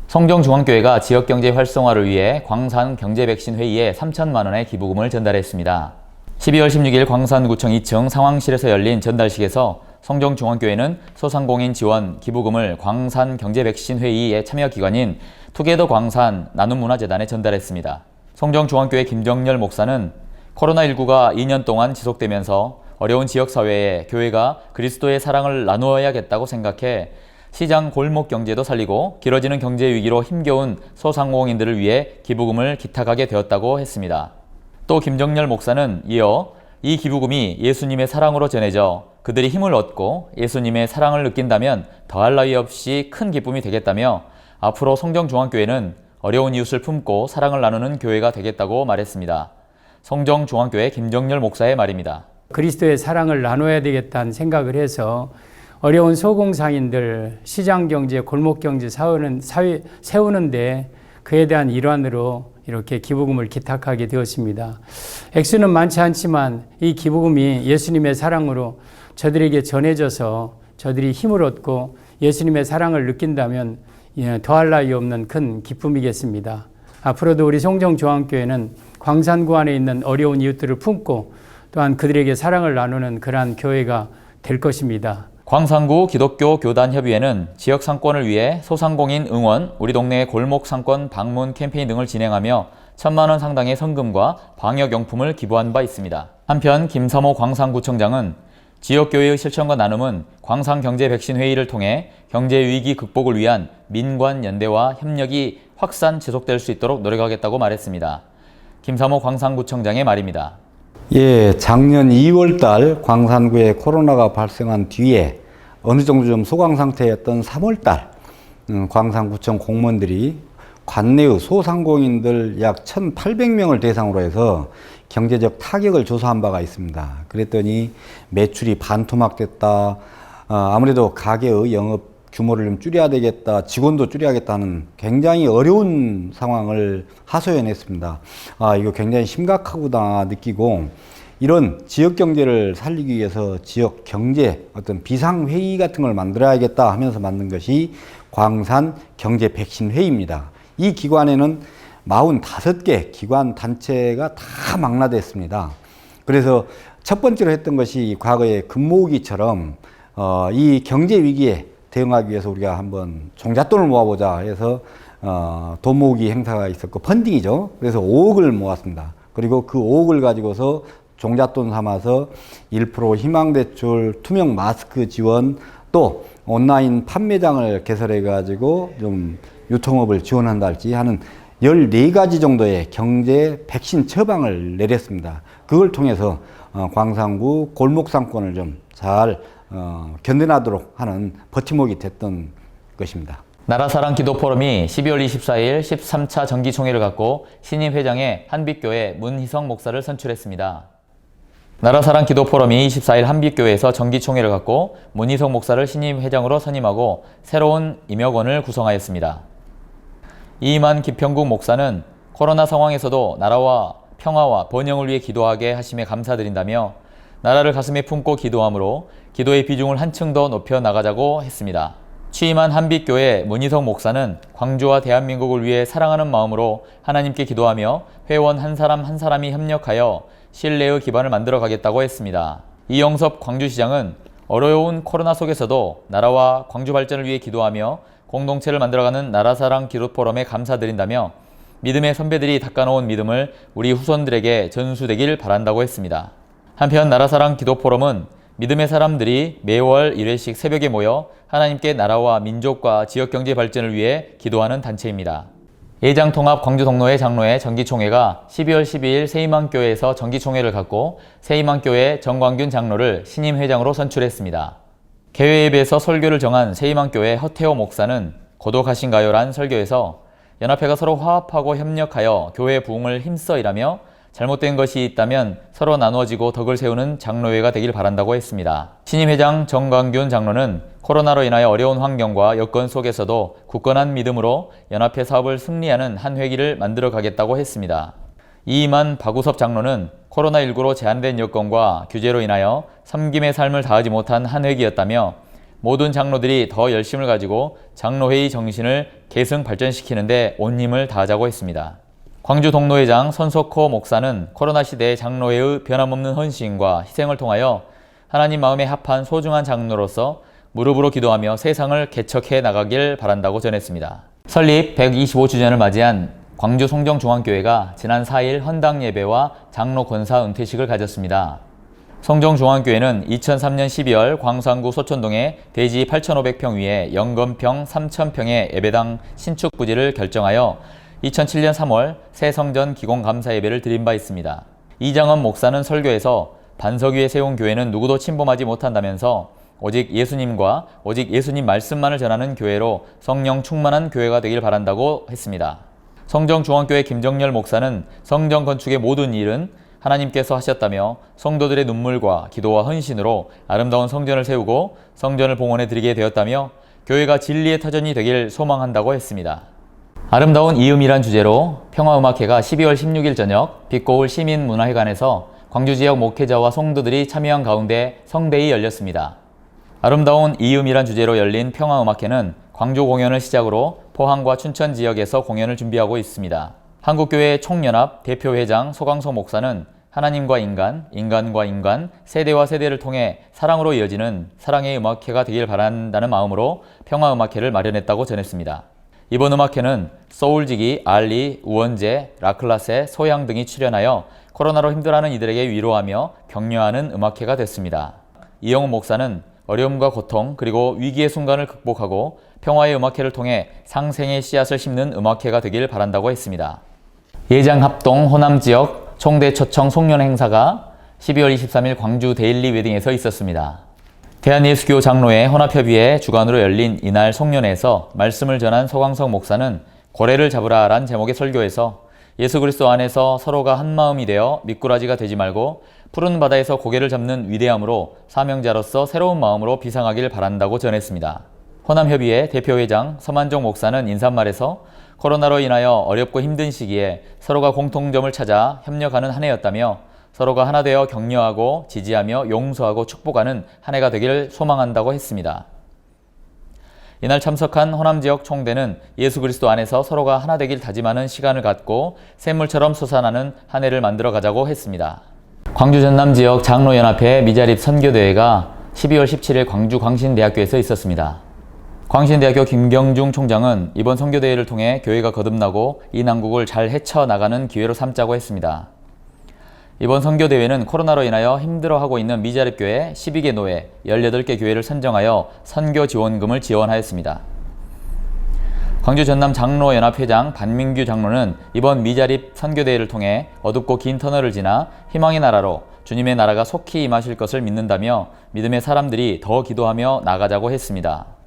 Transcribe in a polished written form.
성정중앙교회가 지역경제 활성화를 위해 광산경제백신회의에 3천만 원의 기부금을 전달했습니다. 12월 16일 광산구청 2층 상황실에서 열린 전달식에서 성정중앙교회는 소상공인 지원 기부금을 광산경제백신회의의 참여기관인 투게더 광산 나눔문화재단에 전달했습니다. 성정중앙교회 김정열 목사는 코로나19가 2년 동안 지속되면서 어려운 지역사회에 교회가 그리스도의 사랑을 나누어야겠다고 생각해 시장 골목 경제도 살리고 길어지는 경제 위기로 힘겨운 소상공인들을 위해 기부금을 기탁하게 되었다고 했습니다. 또 김정열 목사는 이어 이 기부금이 예수님의 사랑으로 전해져 그들이 힘을 얻고 예수님의 사랑을 느낀다면 더할 나위 없이 큰 기쁨이 되겠다며 앞으로 성정중앙교회는 어려운 이웃을 품고 사랑을 나누는 교회가 되겠다고 말했습니다. 성정중앙교회 김정열 목사의 말입니다. 그리스도의 사랑을 나눠야 되겠다는 생각을 해서 어려운 소공상인들 시장경제, 골목경제 세우는데 그에 대한 일환으로 이렇게 기부금을 기탁하게 되었습니다. 액수는 많지 않지만 이 기부금이 예수님의 사랑으로 저들에게 전해져서 저들이 힘을 얻고 예수님의 사랑을 느낀다면 더할 나위 없는 큰 기쁨이겠습니다. 앞으로도 우리 성정중앙교회는 광산구 안에 있는 어려운 이웃들을 품고 또한 그들에게 사랑을 나누는 그러한 교회가 될 것입니다. 광산구 기독교 교단협의회는 지역 상권을 위해 소상공인 응원, 우리 동네 골목 상권 방문 캠페인 등을 진행하며 1,000만 원 상당의 성금과 방역용품을 기부한 바 있습니다. 한편 김삼호 광산구청장은 지역교회의 실천과 나눔은 광산경제백신회의를 통해 경제위기 극복을 위한 민관연대와 협력이 확산 지속될 수 있도록 노력하겠다고 말했습니다. 김삼호 광산구청장의 말입니다. 작년 2월 달 광산구에 코로나가 발생한 뒤에 어느 정도 좀 소강 상태였던 3월 달 광산구청 공무원들이 관내의 소상공인들 약 1,800명을 대상으로 해서 경제적 타격을 조사한 바가 있습니다. 그랬더니 매출이 반토막됐다. 아무래도 가게의 영업 규모를 좀 줄여야 되겠다. 직원도 줄여야겠다 하는 굉장히 어려운 상황을 하소연했습니다. 이거 굉장히 심각하구나 느끼고 이런 지역 경제를 살리기 위해서 지역 경제 어떤 비상회의 같은 걸 만들어야겠다 하면서 만든 것이 광산 경제 백신 회의입니다. 이 기관에는 45개 기관 단체가 다 망라됐습니다. 그래서 첫 번째로 했던 것이 과거의 금모으기처럼 이 경제 위기에 대응하기 위해서 우리가 한번 종잣돈을 모아보자 해서 돈 모으기 행사가 있었고 펀딩이죠. 그래서 5억을 모았습니다. 그리고 그 5억을 가지고서 종잣돈 삼아서 1% 희망대출, 투명 마스크 지원, 또 온라인 판매장을 개설해 가지고 좀 유통업을 지원한다 할지 하는 14가지 정도의 경제 백신 처방을 내렸습니다. 그걸 통해서 광산구 골목상권을 좀 잘 견뎌나도록 하는 버팀목이 됐던 것입니다. 나라사랑 기도포럼이 12월 24일 13차 정기총회를 갖고 신임 회장에 한빛교회 문희성 목사를 선출했습니다. 나라사랑 기도포럼이 24일 한빛교회에서 정기총회를 갖고 문희성 목사를 신임 회장으로 선임하고 새로운 임역원을 구성하였습니다. 이만 기평국 목사는 코로나 상황에서도 나라와 평화와 번영을 위해 기도하게 하심에 감사드린다며 나라를 가슴에 품고 기도함으로 기도의 비중을 한층 더 높여 나가자고 했습니다. 취임한 한빛교회 문희성 목사는 광주와 대한민국을 위해 사랑하는 마음으로 하나님께 기도하며 회원 한 사람 한 사람이 협력하여 신뢰의 기반을 만들어 가겠다고 했습니다. 이영섭 광주시장은 어려운 코로나 속에서도 나라와 광주 발전을 위해 기도하며 공동체를 만들어가는 나라사랑 기도포럼에 감사드린다며 믿음의 선배들이 닦아놓은 믿음을 우리 후손들에게 전수되길 바란다고 했습니다. 한편 나라사랑 기도포럼은 믿음의 사람들이 매월 1회씩 새벽에 모여 하나님께 나라와 민족과 지역경제 발전을 위해 기도하는 단체입니다. 예장통합 광주동로회 장로회 정기총회가 12월 12일 새희망교회에서 정기총회를 갖고 새희망교회 정광균 장로를 신임 회장으로 선출했습니다. 개회 예배에서 설교를 정한 새희망교회 허태호 목사는 고독하신가요? 란 설교에서 연합회가 서로 화합하고 협력하여 교회 부흥을 힘써 일하며 잘못된 것이 있다면 서로 나누어지고 덕을 세우는 장로회가 되길 바란다고 했습니다. 신임 회장 정광균 장로는 코로나로 인하여 어려운 환경과 여건 속에서도 굳건한 믿음으로 연합회 사업을 승리하는 한 회기를 만들어 가겠다고 했습니다. 이만 박우섭 장로는 코로나19로 제한된 여건과 규제로 인하여 섬김의 삶을 다하지 못한 한 회기였다며 모든 장로들이 더 열심을 가지고 장로회의 정신을 계승 발전시키는데 온 힘을 다하자고 했습니다. 광주 동로회장 손석호 목사는 코로나 시대의 장로회의 변함없는 헌신과 희생을 통하여 하나님 마음에 합한 소중한 장로로서 무릎으로 기도하며 세상을 개척해 나가길 바란다고 전했습니다. 설립 125주년을 맞이한 광주 송정중앙교회가 지난 4일 헌당 예배와 장로 권사 은퇴식을 가졌습니다. 송정중앙교회는 2003년 12월 광산구 소천동에 대지 8,500평 위에 영건평 3,000평의 예배당 신축 부지를 결정하여 2007년 3월 새 성전 기공 감사 예배를 드린 바 있습니다. 이장원 목사는 설교에서 반석 위에 세운 교회는 누구도 침범하지 못한다면서 오직 예수님과 오직 예수님 말씀만을 전하는 교회로 성령 충만한 교회가 되길 바란다고 했습니다. 성정중앙교회 김정열 목사는 성전 건축의 모든 일은 하나님께서 하셨다며 성도들의 눈물과 기도와 헌신으로 아름다운 성전을 세우고 성전을 봉헌해 드리게 되었다며 교회가 진리의 터전이 되길 소망한다고 했습니다. 아름다운 이음이란 주제로 평화음악회가 12월 16일 저녁 빛고울 시민문화회관에서 광주 지역 목회자와 성도들이 참여한 가운데 성대히 열렸습니다. 아름다운 이음이란 주제로 열린 평화음악회는 광주 공연을 시작으로 포항과 춘천 지역에서 공연을 준비하고 있습니다. 한국교회 총연합 대표회장 소강석 목사는 하나님과 인간, 인간과 인간, 세대와 세대를 통해 사랑으로 이어지는 사랑의 음악회가 되길 바란다는 마음으로 평화음악회를 마련했다고 전했습니다. 이번 음악회는 소울지기, 알리, 우원재, 라클라세, 소양 등이 출연하여 코로나로 힘들어하는 이들에게 위로하며 격려하는 음악회가 됐습니다. 이영훈 목사는 어려움과 고통 그리고 위기의 순간을 극복하고 평화의 음악회를 통해 상생의 씨앗을 심는 음악회가 되길 바란다고 했습니다. 예장합동 호남지역 총대 초청 송년 행사가 12월 23일 광주 데일리 웨딩에서 있었습니다. 대한예수교 장로회 혼합협의회 주관으로 열린 이날 송년회에서 말씀을 전한 소강석 목사는 고래를 잡으라란 제목의 설교에서 예수 그리스도 안에서 서로가 한마음이 되어 미꾸라지가 되지 말고 푸른 바다에서 고개를 잡는 위대함으로 사명자로서 새로운 마음으로 비상하길 바란다고 전했습니다. 호남협의회 대표회장 서만종 목사는 인사말에서 코로나로 인하여 어렵고 힘든 시기에 서로가 공통점을 찾아 협력하는 한 해였다며 서로가 하나 되어 격려하고 지지하며 용서하고 축복하는 한 해가 되기를 소망한다고 했습니다. 이날 참석한 호남지역 총대는 예수 그리스도 안에서 서로가 하나 되길 다짐하는 시간을 갖고 샘물처럼 솟아나는 한 해를 만들어 가자고 했습니다. 광주 전남지역 장로연합회 미자립 선교대회가 12월 17일 광주 광신대학교에서 있었습니다. 광신대학교 김경중 총장은 이번 선교대회를 통해 교회가 거듭나고 이 난국을 잘 헤쳐나가는 기회로 삼자고 했습니다. 이번 선교대회는 코로나로 인하여 힘들어하고 있는 미자립교회 12개 노회 18개 교회를 선정하여 선교 지원금을 지원하였습니다. 광주 전남 장로연합회장 반민규 장로는 이번 미자립 선교대회를 통해 어둡고 긴 터널을 지나 희망의 나라로 주님의 나라가 속히 임하실 것을 믿는다며 믿음의 사람들이 더 기도하며 나가자고 했습니다.